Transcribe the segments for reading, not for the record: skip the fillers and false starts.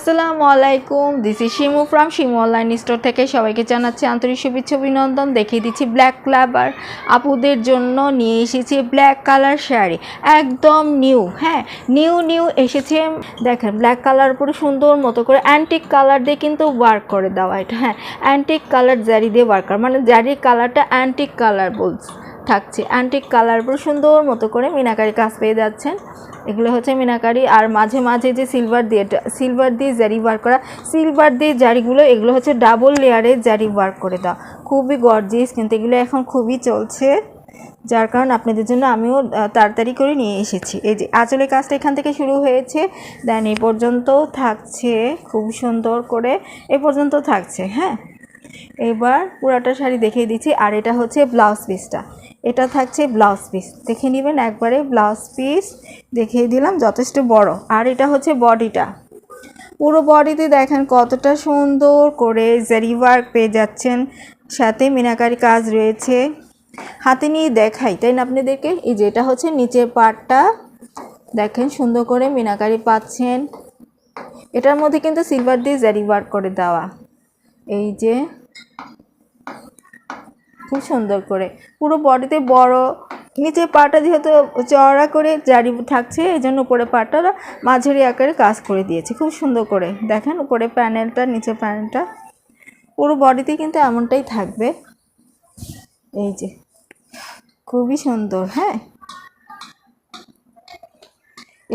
আসসালামু আলাইকুম, this is Shimu from Shimu online store থেকে সবাইকে জানাচ্ছি আন্তরিক শুভেচ্ছা অভিনন্দন। দেখিয়ে দিচ্ছি ব্ল্যাক ক্লাবার আপুদের জন্য নিয়ে এসেছি ব্ল্যাক কালার শাড়ি, একদম নিউ। হ্যাঁ, নিউ এসেছে। দেখেন ব্ল্যাক কালার উপরে সুন্দর মতো করে অ্যান্টিক কালার দিয়ে কিন্তু ওয়ার্ক করে দেওয়া এটা। হ্যাঁ, অ্যান্টিক কালার জারি দিয়ে ওয়ার্ক করা, মানে জারির কালারটা অ্যান্টিক কালার থাকছে। অ্যান্টিক কালার উপর সুন্দর মতো করে মিনাকারি কাজ পেয়ে যাচ্ছেন। এগুলো হচ্ছে মিনাকারি, আর মাঝে মাঝে যে সিলভার দিয়ে জারি ওয়ার্ক করা, সিলভার দিয়ে জারিগুলো এগুলো হচ্ছে ডাবল লেয়ারের জারি ওয়ার্ক করে দেওয়া, খুবই গর্জিয়াস। কিন্তু এগুলো এখন খুবই চলছে, যার কারণে আপনাদের জন্য আমিও তাড়াতাড়ি করে নিয়ে এসেছি। এই যে আঁচলের কাজটা এখান থেকে শুরু হয়েছে, দেন এই পর্যন্ত থাকছে খুব সুন্দর করে, এ পর্যন্ত থাকছে। হ্যাঁ, এবার পুরাটা শাড়ি দেখিয়ে দিচ্ছি। আর এটা হচ্ছে ব্লাউজ পিসটা, এটা থাকছে ব্লাউজ পিস, দেখে নেবেন একবারে। ব্লাউজ পিস দেখিয়ে দিলাম, যথেষ্ট বড়। আর এটা হচ্ছে বডিটা, পুরো বডিতে দেখেন কতটা সুন্দর করে জারি ওয়ার্ক পেয়ে যাচ্ছেন, সাথে মিনাকারি কাজ রয়েছে। হাতে নিয়ে দেখাই তাই না আপনাদেরকে। এই যে এটা হচ্ছে নিচের পার্টটা, দেখেন সুন্দর করে মিনাকারি পাচ্ছেন। এটার মধ্যে কিন্তু সিলভার দিয়ে জারি ওয়ার্ক করে দেওয়া, এই যে খুব সুন্দর করে পুরো বডিতে বড়। নিচের পাটা যেহেতু চওড়া করে জারি থাকছে, এই জন্য উপরে পাটা মাঝারি আকারে কাজ করে দিয়েছে খুব সুন্দর করে। দেখেন উপরে প্যানেলটা, নিচের প্যানেলটা, পুরো বডিতে কিন্তু এমনটাই থাকবে। এই যে খুবই সুন্দর। হ্যাঁ,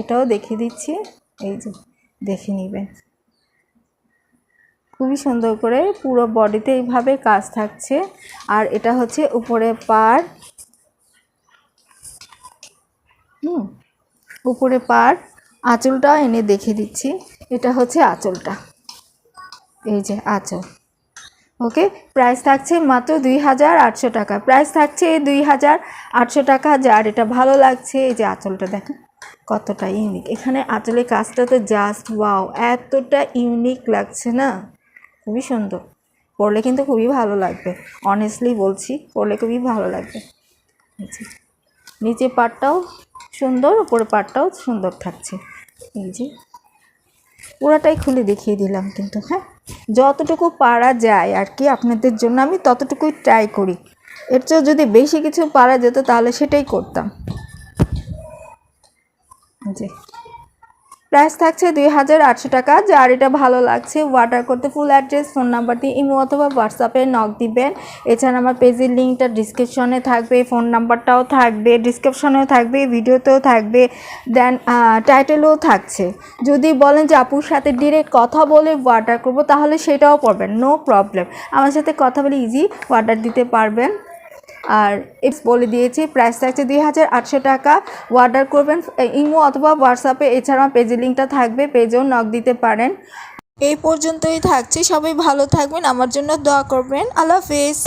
এটাও দেখিয়ে দিচ্ছি, এই যে দেখে নেবেন, খুবই সুন্দর করে পুরো বডিতে এইভাবে কাজ থাকছে। আর এটা হচ্ছে উপরে পাড়, উপরে পাড়। আঁচলটা এনে দেখে দিচ্ছি, এটা হচ্ছে আঁচলটা, এই যে আঁচল। ওকে, প্রাইস থাকছে মাত্র 2800 টাকা, প্রাইস থাকছে 2800 টাকা। যার এটা ভালো লাগছে, এই যে আঁচলটা দেখেন কতটা ইউনিক। এখানে আঁচলের কাজটা তো জাস্ট ওয়াও, এতটা ইউনিক লাগছে না, খুবই সুন্দর। পরলে কিন্তু খুবই ভালো লাগবে, অনেস্টলি বলছি, পরলে খুবই ভালো লাগবে। নিচে পাটটাও সুন্দর, উপরে পাটটাও সুন্দর থাকছে। এই যে পুরাটাই খুলে দেখিয়ে দিলাম কিন্তু। হ্যাঁ, যতটুকু পারা যায় আর কি আপনাদের জন্য আমি ততটুকুই ট্রাই করি। এর চেয়েও যদি বেশি কিছু পারা যেত তাহলে সেটাই করতাম। জি, প্রাইস থাকছে 2800 টাকা। যার এটা ভালো লাগছে অর্ডার করতে ফুল অ্যাড্রেস, ফোন নাম্বার দিয়ে ইমো অথবা হোয়াটসঅ্যাপে নক দিবেন। এছাড়া আমার পেজের লিঙ্কটা ডিসক্রিপশনে থাকবে, ফোন নাম্বারটাও থাকবে, ডিসক্রিপশনেও থাকবে, ভিডিওতেও থাকবে, দেন টাইটেলেও থাকছে। যদি বলেন যে আপুর সাথে ডিরেক্ট কথা বলে অর্ডার করবো, তাহলে সেটাও করবেন, নো প্রবলেম। আমার সাথে কথা বলে ইজি অর্ডার দিতে পারবেন। আর এপস বলে দিয়েছি, প্রাইস থাকছে 2800 টাকা। অর্ডার করবেন ইমো অথবা হোয়াটসঅ্যাপে, এছাড়া পেজের লিঙ্কটা থাকবে, পেজেও নক দিতে পারেন। এই পর্যন্তই থাকছে, সবাই ভালো থাকবেন, আমার জন্য দোয়া করবেন। আল্লাহ হাফেজ।